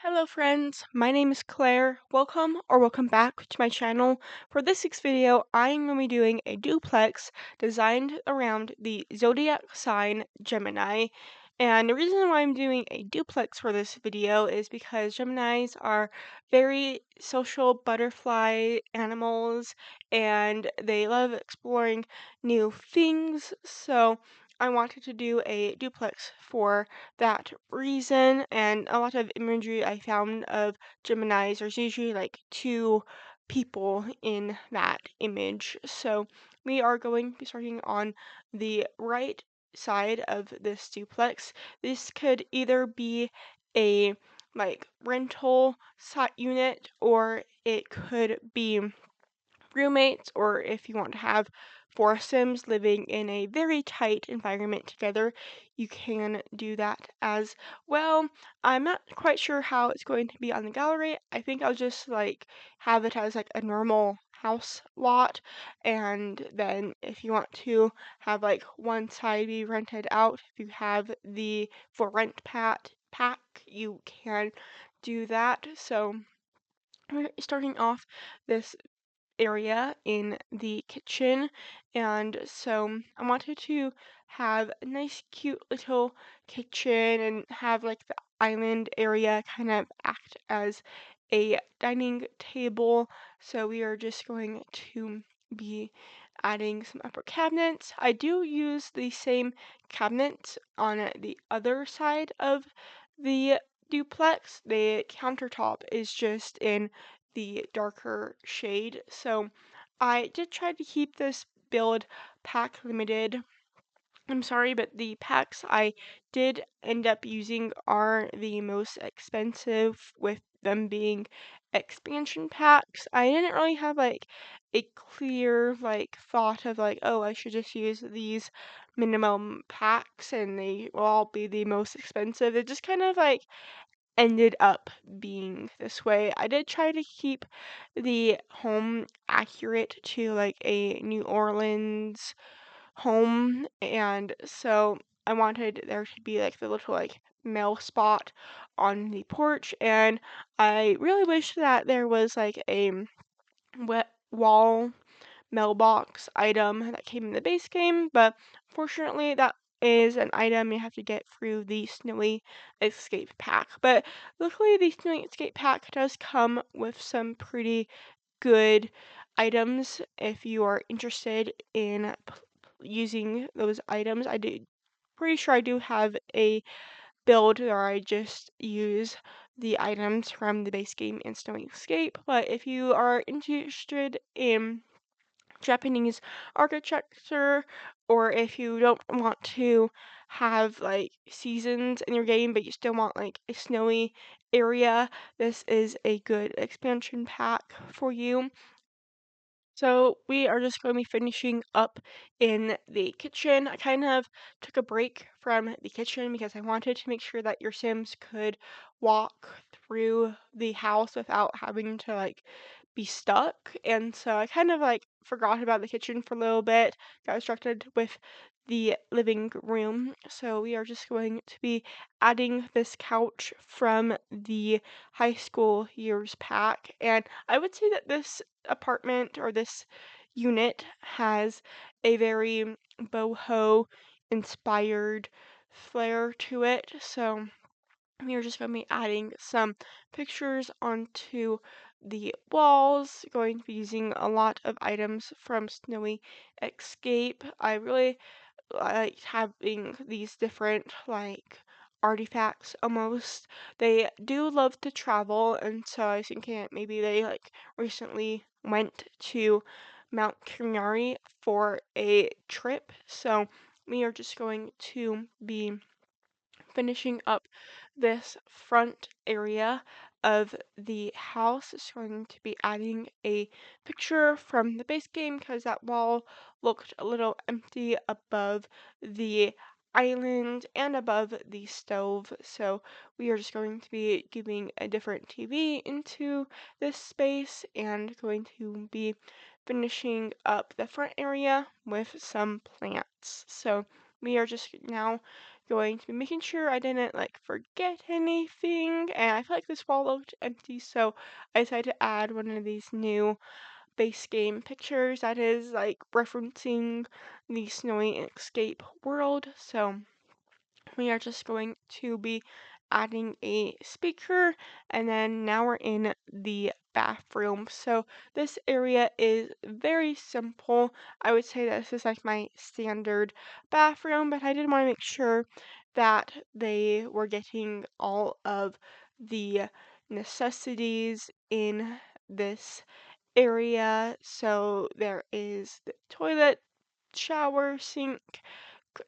Hello friends, my name is Claire. Welcome back to my channel. For this week's video, I am going to be doing a duplex designed around the zodiac sign Gemini. And the reason why I'm doing a duplex for this video is because Geminis are very social butterfly animals and they love exploring new things. So I wanted to do a duplex for that reason, and a lot of imagery I found of Geminis, there's usually like two people in that image. So we are going to be starting on the right side of this duplex. This could either be a rental unit, or it could be roommates, or if you want to have foursomes living in a very tight environment together, you can do that as well. I'm not quite sure how it's going to be on the gallery. I think I'll just have it as like a normal house lot, and then if you want to have like one side be rented out, if you have the for rent pack, you can do that. So we're starting off this area in the kitchen, and so I wanted to have a nice cute little kitchen and have like the island area kind of act as a dining table. So we are just going to be adding some upper cabinets. I do use the same cabinets on the other side of the duplex. The countertop is just in the darker shade. So I did try to keep this build pack limited. I'm sorry, but the packs I did end up using are the most expensive, with them being expansion packs. I didn't really have a clear thought of oh, I should just use these minimum packs and they will all be the most expensive. It just kind of ended up being this way. I did try to keep the home accurate to like a New Orleans home, and so I wanted there to be like the little mail spot on the porch, and I really wish that there was like a wet wall mailbox item that came in the base game, but fortunately that is an item you have to get through the Snowy Escape Pack. But luckily the Snowy Escape Pack does come with some pretty good items if you are interested in using those items. I did pretty sure I do have a build where I just use the items from the base game in Snowy Escape, but if you are interested in Japanese architecture, or if you don't want to have seasons in your game but you still want a snowy area, this is a good expansion pack for you. So we are just going to be finishing up in the kitchen. I kind of took a break from the kitchen because I wanted to make sure that your Sims could walk through the house without having to be stuck. And so I kind of forgot about the kitchen for a little bit, got distracted with the living room. So we are just going to be adding this couch from the high school years pack. And I would say that this apartment or this unit has a very boho inspired flair to it. So we are just going to be adding some pictures onto the walls, going to be using a lot of items from Snowy Escape. I really liked having these different artifacts almost. They do love to travel, and so I was thinking that maybe they recently went to Mount Kinari for a trip. So we are just going to be finishing up this front area of the house. Is going to be adding a picture from the base game because that wall looked a little empty above the island and above the stove. So we are just going to be giving a different TV into this space and going to be finishing up the front area with some plants. So we are just now going to be making sure I didn't like forget anything. And I felt like this wall looked empty, so I decided to add one of these new base game pictures that is like referencing the snowy escape world. So we are just going to be adding a speaker, and then now we're in the bathroom. So this area is very simple. I would say this is like my standard bathroom, but I did want to make sure that they were getting all of the necessities in this area. So there is the toilet, shower, sink,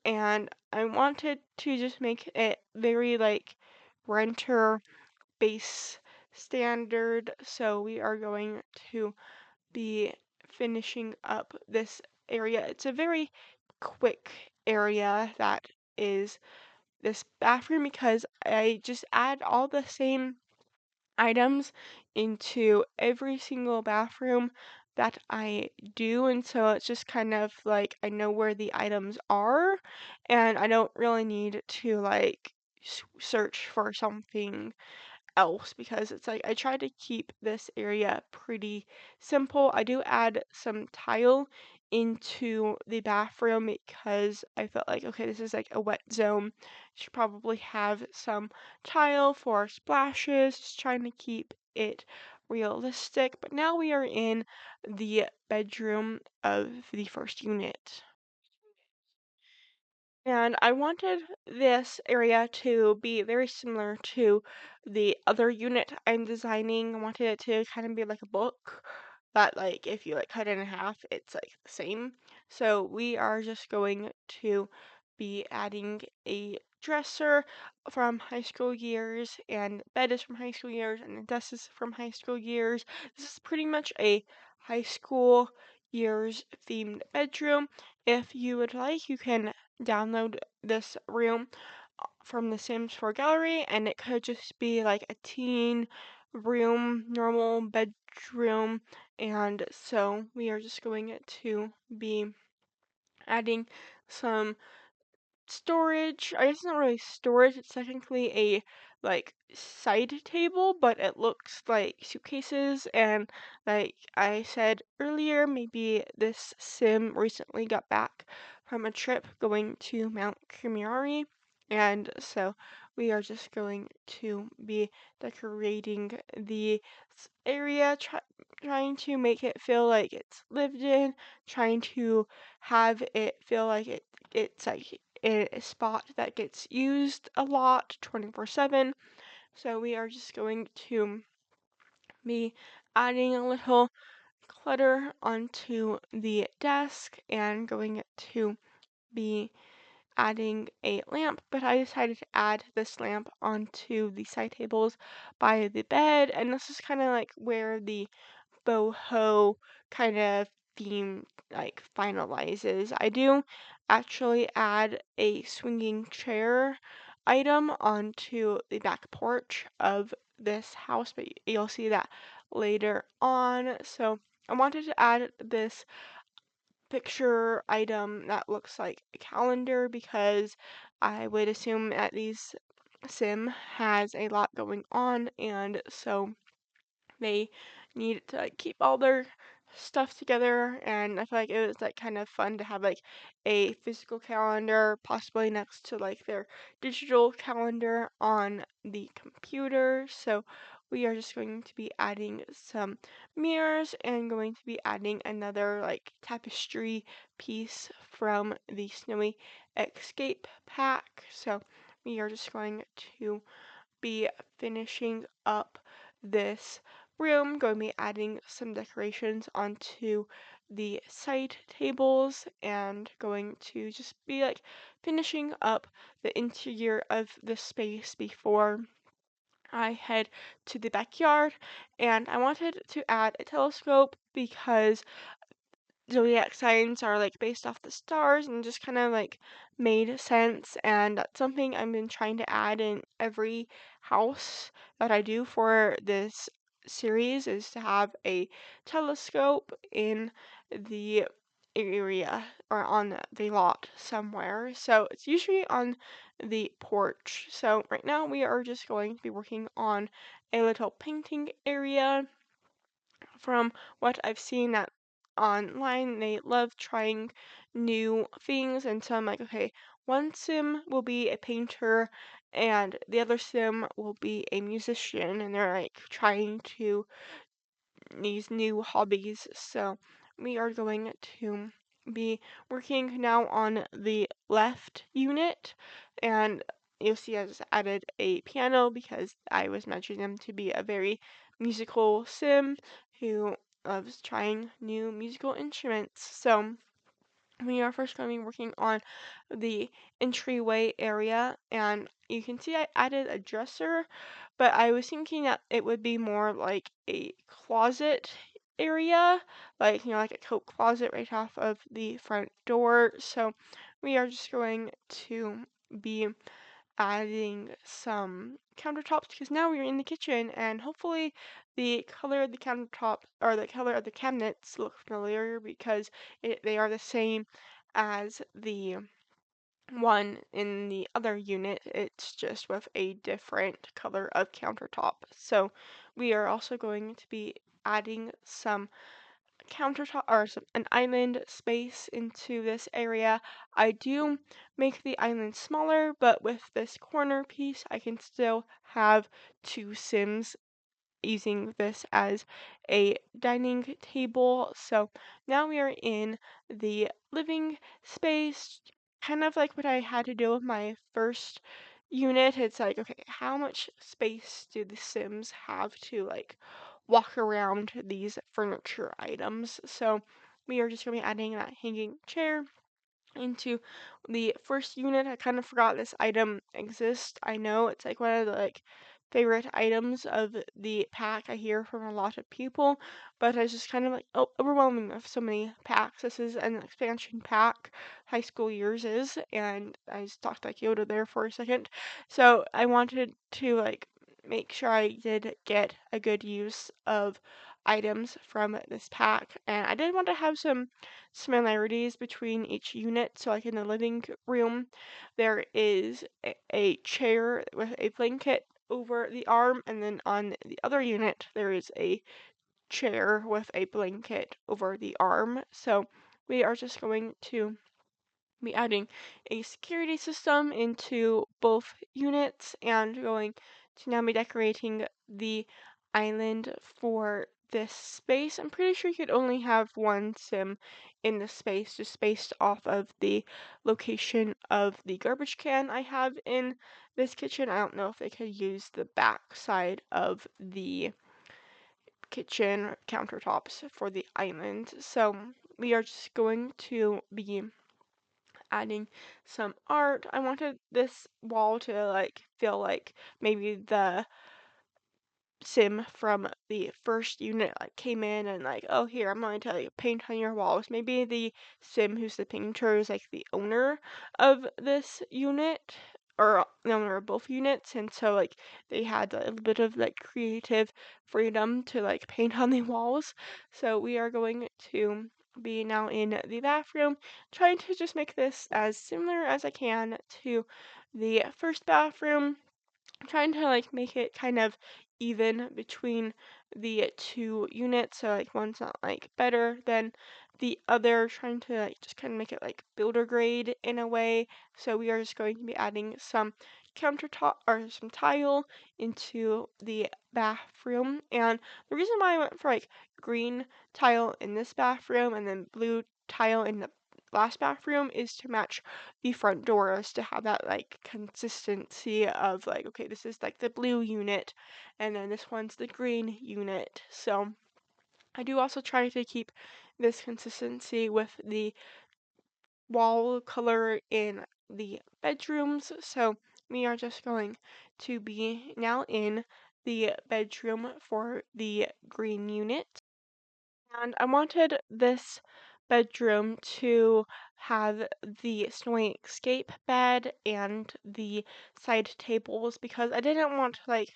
and I wanted to just make it very like renter base standard. So we are going to be finishing up this area. It's a very quick area that is this bathroom because I just add all the same items into every single bathroom that I do, and so it's just kind of like I know where the items are, and I don't really need to like search for something else because it's like I try to keep this area pretty simple. I do add some tile into the bathroom because I felt like, okay, this is like a wet zone. Should probably have some tile for splashes, just trying to keep it realistic. But now we are in the bedroom of the first unit. And I wanted this area to be very similar to the other unit I'm designing. I wanted it to kind of be like a book that like if you like cut it in half, it's like the same. So we are just going to be adding a dresser from high school years, and bed is from high school years, and the desk is from high school years. This is pretty much a high school years themed bedroom. If you would like, you can download this room from the Sims 4 gallery, and it could just be like a teen room, normal bedroom, and so we are just going to be adding some storage. I guess it's not really storage, it's technically a like side table, but it looks like suitcases. And like I said earlier, maybe this sim recently got back from a trip going to Mount Kumari, and so we are just going to be decorating the area, trying to make it feel like it's lived in, trying to have it feel like it's like a spot that gets used a lot 24/7. So we are just going to be adding a little clutter onto the desk and going to be adding a lamp, but I decided to add this lamp onto the side tables by the bed, and this is kind of like where the boho kind of theme like finalizes. I do actually add a swinging chair item onto the back porch of this house, but you'll see that later on. So I wanted to add this picture item that looks like a calendar because I would assume at least Sim has a lot going on, and so they need to like keep all their stuff together. And I feel like it was like kind of fun to have like a physical calendar possibly next to like their digital calendar on the computer. So we are just going to be adding some mirrors and going to be adding another like tapestry piece from the Snowy Escape pack. So we are just going to be finishing up this room, going to be adding some decorations onto the side tables, and going to just be like finishing up the interior of the space before I head to the backyard. And I wanted to add a telescope because zodiac signs are like based off the stars and just kind of like made sense, and that's something I've been trying to add in every house that I do for this series is to have a telescope in the area or on the lot somewhere. So it's usually on the porch. So right now we are just going to be working on a little painting area. From what I've seen that online, they love trying new things, and so I'm like, okay, one sim will be a painter and the other sim will be a musician, and they're like trying to these new hobbies. So we are going to be working now on the left unit, and you'll see I just added a piano because I was imagining them to be a very musical sim who loves trying new musical instruments. So we are first going to be working on the entryway area, and you can see I added a dresser, but I was thinking that it would be more like a closet area, like, like a coat closet right off of the front door. So we are just going to be adding some countertops because now we're in the kitchen, and hopefully the color of the countertop or the color of the cabinets look familiar because they are the same as the one in the other unit. It's just with a different color of countertop. So we are also going to be adding some countertop or an island space into this area. I do make the island smaller, but with this corner piece, I can still have two Sims using this as a dining table. So now we are in the living space, kind of like what I had to do with my first unit. It's like, okay, how much space do the Sims have to like walk around these furniture items? So we are just going to be adding that hanging chair into the first unit. I kind of forgot this item exists. I know it's like one of the like favorite items of the pack I hear from a lot of people, but I was just kind of like overwhelming with so many packs. This is an expansion pack, high school years is, and I just talked like Yoda there for a second. So I wanted to like make sure I did get a good use of items from this pack, and I did want to have some similarities between each unit. So, like in the living room, there is a chair with a blanket over the arm, and then on the other unit, there is a chair with a blanket over the arm. So, we are just going to be adding a security system into both units and going to now be decorating the island for this space. I'm pretty sure you could only have one sim in the space just based off of the location of the garbage can I have in this kitchen. I don't know if they could use the back side of the kitchen countertops for the island. So we are just going to be adding some art. I wanted this wall to like feel like maybe the sim from the first unit like came in and like, oh here, I'm going to like paint on your walls. Maybe the sim who's the painter is like the owner of this unit or the owner of both units, and so like they had a little bit of like creative freedom to like paint on the walls. So we are going to be now in the bathroom, trying to just make this as similar as I can to the first bathroom. I'm trying to like make it kind of even between the two units, so like one's not like better than the other, trying to like just kind of make it like builder grade in a way. So we are just going to be adding some countertop or some tile into the bathroom. And the reason why I went for like green tile in this bathroom and then blue tile in the last bathroom is to match the front doors, to have that like consistency of like, okay, this is like the blue unit and then this one's the green unit. So I do also try to keep this consistency with the wall color in the bedrooms. So we are just going to be now in the bedroom for the green unit. And I wanted this bedroom to have the snowy escape bed and the side tables because I didn't want to like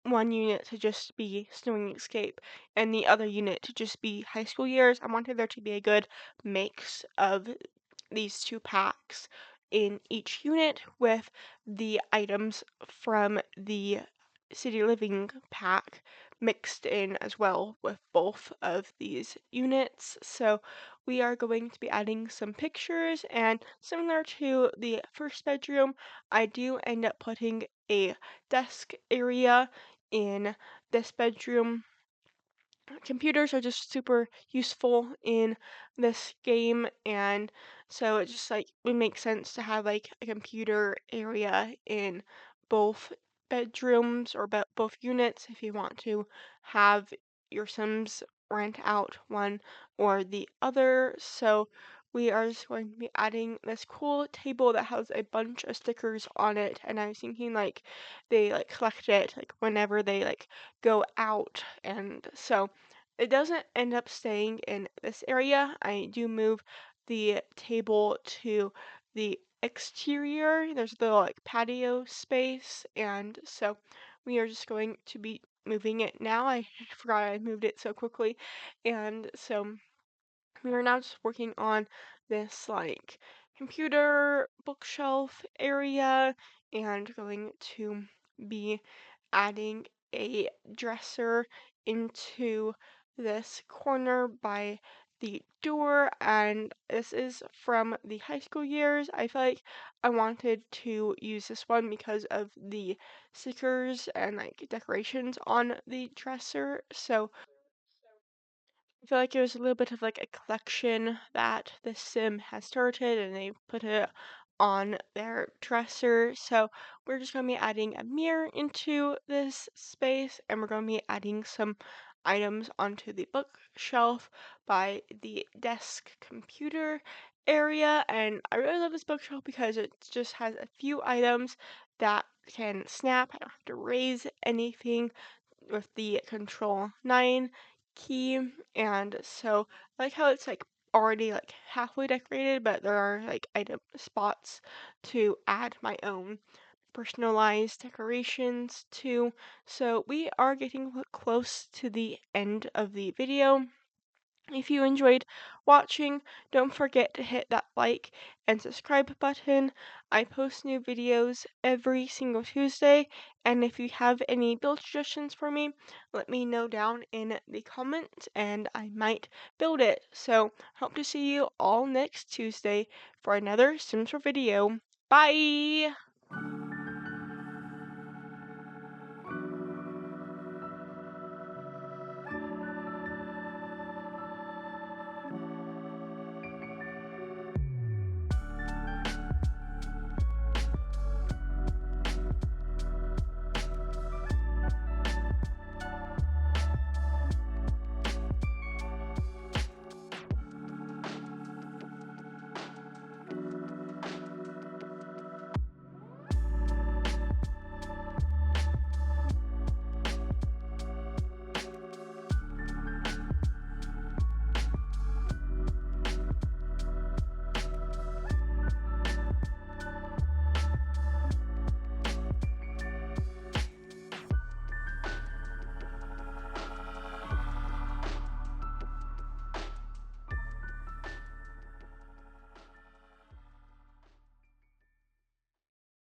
one unit to just be Snowing Escape and the other unit to just be high school years. I wanted there to be a good mix of these two packs in each unit with the items from the city living pack mixed in as well with both of these units. So we are going to be adding some pictures, and similar to the first bedroom, I do end up putting a desk area in this bedroom. Computers are just super useful in this game, and so it just like would make sense to have like a computer area in both bedrooms or both units if you want to have your Sims rent out one or the other. So we are just going to be adding this cool table that has a bunch of stickers on it, and I was thinking like they like collect it like whenever they like go out, and so it doesn't end up staying in this area. I do move the table to the exterior. There's the like patio space, and so we are just going to be moving it now. I forgot I moved it so quickly, and so we are now just working on this like computer bookshelf area and going to be adding a dresser into this corner by the door, and this is from the high school years. I feel like I wanted to use this one because of the stickers and like decorations on the dresser. So I feel like it was a little bit of like a collection that the sim has started and they put it on their dresser. So we're just going to be adding a mirror into this space, and we're going to be adding some items onto the bookshelf by the desk computer area. And I really love this bookshelf because it just has a few items that can snap. I don't have to raise anything with the control 9 key, and so I like how it's like already like halfway decorated, but there are like item spots to add my own personalized decorations to. So we are getting close to the end of the video. If you enjoyed watching, don't forget to hit that like and subscribe button. I post new videos every single Tuesday, and if you have any build suggestions for me, let me know down in the comments and I might build it. So, hope to see you all next Tuesday for another Sims 4 video. Bye!